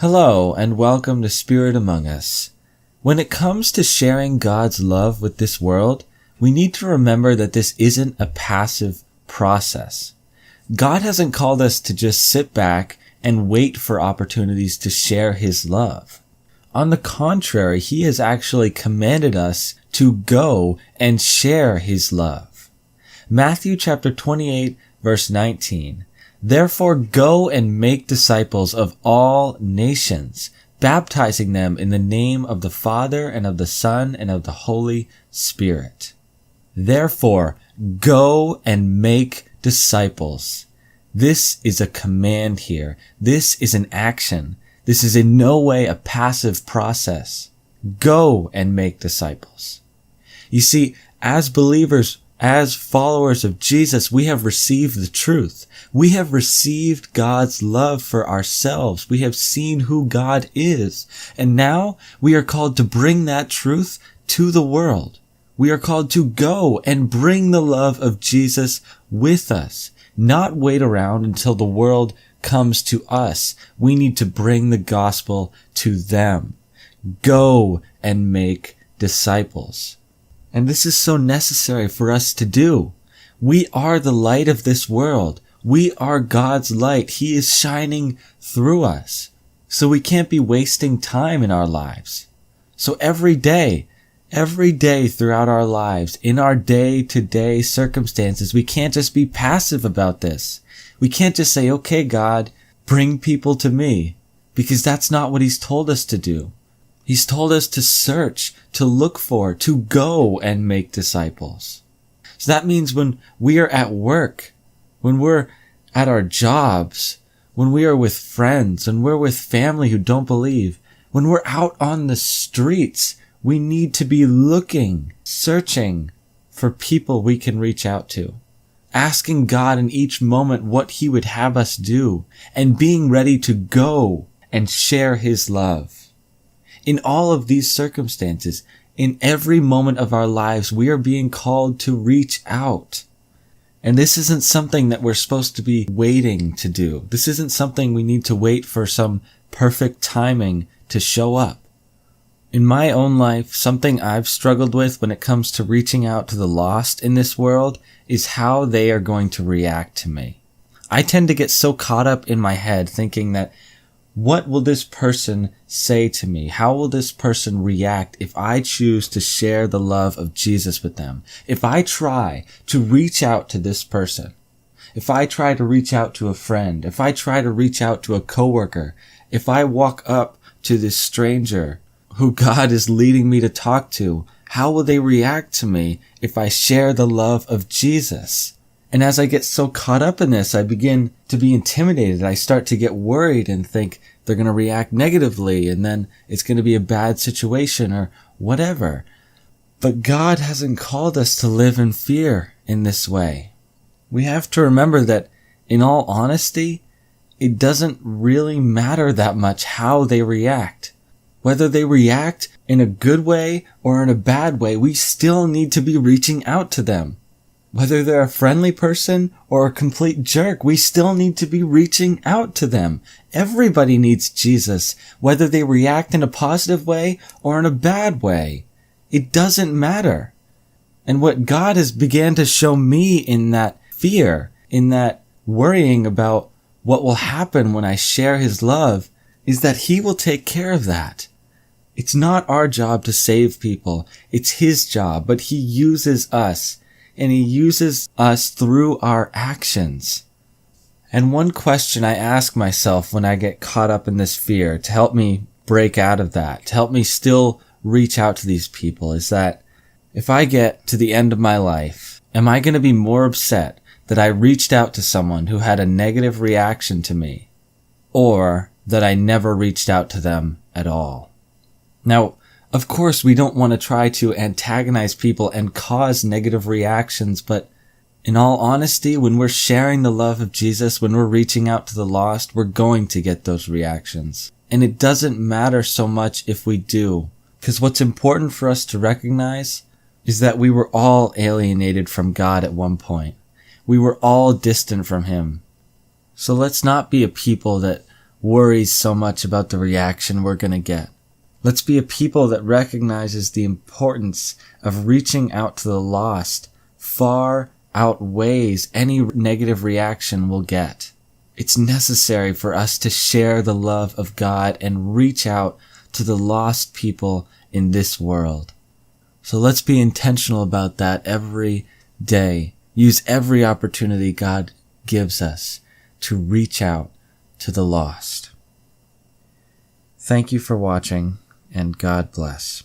Hello, and welcome to Spirit Among Us. When it comes to sharing God's love with this world, we need to remember that this isn't a passive process. God hasn't called us to just sit back and wait for opportunities to share His love. On the contrary, He has actually commanded us to go and share His love. Matthew chapter 28, verse 19. Therefore go and make disciples of all nations, baptizing them in the name of the Father and of the Son and of the Holy Spirit. Therefore go and make disciples. This is a command here. This is an action. This is in no way a passive process. Go and make disciples. You see, as believers, as followers of Jesus, we have received the truth. We have received God's love for ourselves. We have seen who God is. And now we are called to bring that truth to the world. We are called to go and bring the love of Jesus with us, not wait around until the world comes to us. We need to bring the gospel to them. Go and make disciples. And this is so necessary for us to do. We are the light of this world. We are God's light. He is shining through us. So we can't be wasting time in our lives. So every day throughout our lives, in our day-to-day circumstances, we can't just be passive about this. We can't just say, okay, God, bring people to me, because that's not what He's told us to do. He's told us to search, to look for, to go and make disciples. So that means when we are at work, when we're at our jobs, when we are with friends, when we're with family who don't believe, when we're out on the streets, we need to be looking, searching for people we can reach out to, asking God in each moment what He would have us do, and being ready to go and share His love. In all of these circumstances, in every moment of our lives, we are being called to reach out. And this isn't something that we're supposed to be waiting to do. This isn't something we need to wait for some perfect timing to show up. In my own life, something I've struggled with when it comes to reaching out to the lost in this world is how they are going to react to me. I tend to get so caught up in my head thinking that, what will this person say to me? How will this person react if I choose to share the love of Jesus with them? If I try to reach out to this person, if I try to reach out to a friend, if I try to reach out to a coworker, if I walk up to this stranger who God is leading me to talk to, how will they react to me if I share the love of Jesus? And as I get so caught up in this, I begin to be intimidated. I start to get worried and think they're going to react negatively, and then it's going to be a bad situation or whatever. But God hasn't called us to live in fear in this way. We have to remember that, in all honesty, it doesn't really matter that much how they react. Whether they react in a good way or in a bad way, we still need to be reaching out to them. Whether they're a friendly person or a complete jerk, we still need to be reaching out to them. Everybody needs Jesus, whether they react in a positive way or in a bad way. It doesn't matter. And what God has began to show me in that fear, in that worrying about what will happen when I share His love, is that He will take care of that. It's not our job to save people. It's His job, but He uses us. And He uses us through our actions. And one question I ask myself when I get caught up in this fear to help me break out of that, to help me still reach out to these people, is that if I get to the end of my life, am I going to be more upset that I reached out to someone who had a negative reaction to me, or that I never reached out to them at all? Now, of course, we don't want to try to antagonize people and cause negative reactions, but in all honesty, when we're sharing the love of Jesus, when we're reaching out to the lost, we're going to get those reactions. And it doesn't matter so much if we do, because what's important for us to recognize is that we were all alienated from God at one point. We were all distant from Him. So let's not be a people that worries so much about the reaction we're going to get. Let's be a people that recognizes the importance of reaching out to the lost far outweighs any negative reaction we'll get. It's necessary for us to share the love of God and reach out to the lost people in this world. So let's be intentional about that every day. Use every opportunity God gives us to reach out to the lost. Thank you for watching, and God bless.